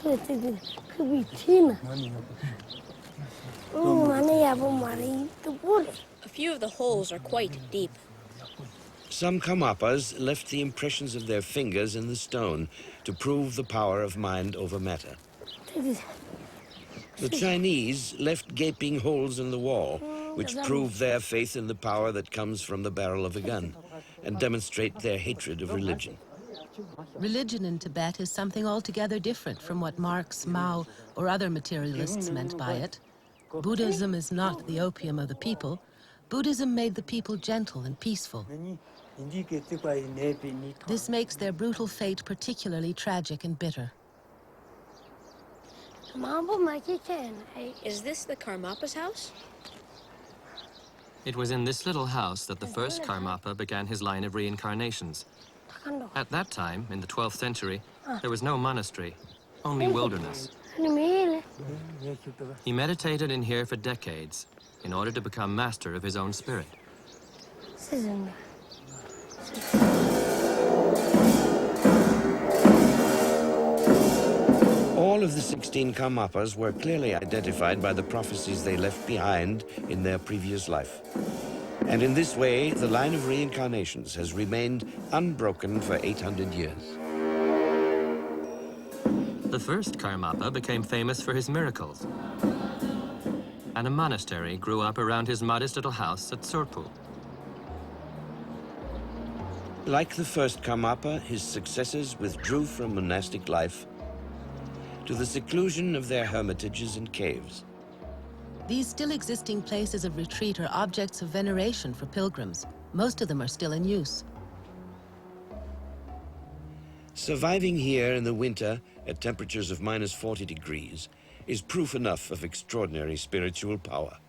A few of the holes are quite deep. Some Karmapas left the impressions of their fingers in the stone to prove the power of mind over matter. The Chinese left gaping holes in the wall, which prove their faith in the power that comes from the barrel of a gun and demonstrate their hatred of religion. Religion in Tibet is something altogether different from what Marx, Mao, or other materialists meant by it. Buddhism is not the opium of the people. Buddhism made the people gentle and peaceful. This makes their brutal fate particularly tragic and bitter. Is this the Karmapa's house? It was in this little house that the first Karmapa began his line of reincarnations. At that time, in the 12th century, there was no monastery, only wilderness. He meditated in here for decades in order to become master of his own spirit. All of the 16 Karmapas were clearly identified by the prophecies they left behind in their previous life. And in this way, the line of reincarnations has remained unbroken for 800 years. The first Karmapa became famous for his miracles, and a monastery grew up around his modest little house at Sorpu. Like the first Karmapa, his successors withdrew from monastic life to the seclusion of their hermitages and caves. These still existing places of retreat are objects of veneration for pilgrims. Most of them are still in use. Surviving here in the winter at temperatures of -40 degrees is proof enough of extraordinary spiritual power.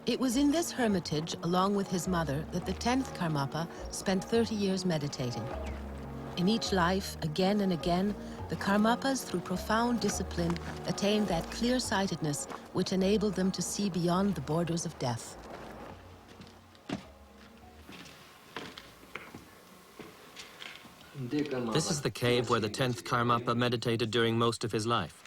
It was in this hermitage, along with his mother, that the 10th Karmapa spent 30 years meditating. In each life, again and again, the Karmapas, through profound discipline, attained that clear-sightedness which enabled them to see beyond the borders of death. This is the cave where the 10th Karmapa meditated during most of his life.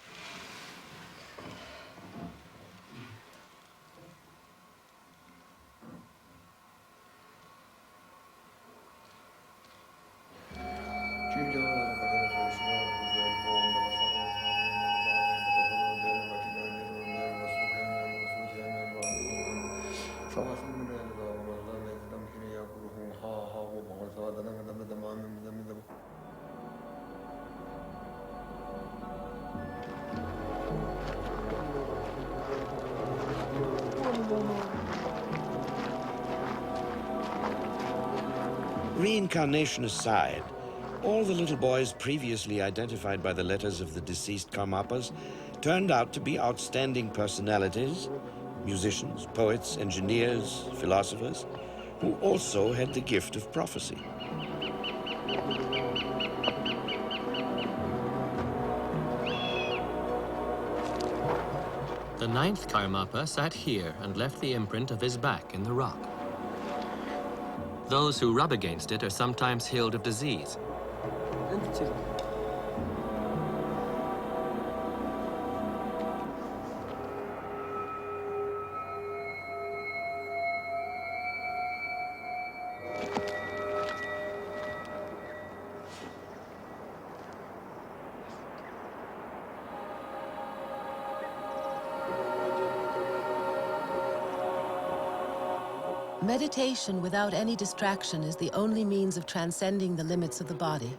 Reincarnation aside, all the little boys previously identified by the letters of the deceased Karmapas turned out to be outstanding personalities, musicians, poets, engineers, philosophers, who also had the gift of prophecy. The 9th Karmapa sat here and left the imprint of his back in the rock. Those who rub against it are sometimes healed of disease. Meditation without any distraction is the only means of transcending the limits of the body.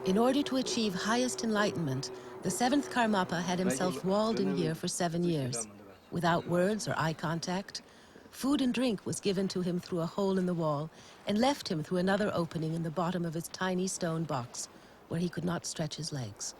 In order to achieve highest enlightenment, the 7th Karmapa had himself walled in here for 7 years. Without words or eye contact, food and drink was given to him through a hole in the wall and left him through another opening in the bottom of his tiny stone box, where he could not stretch his legs.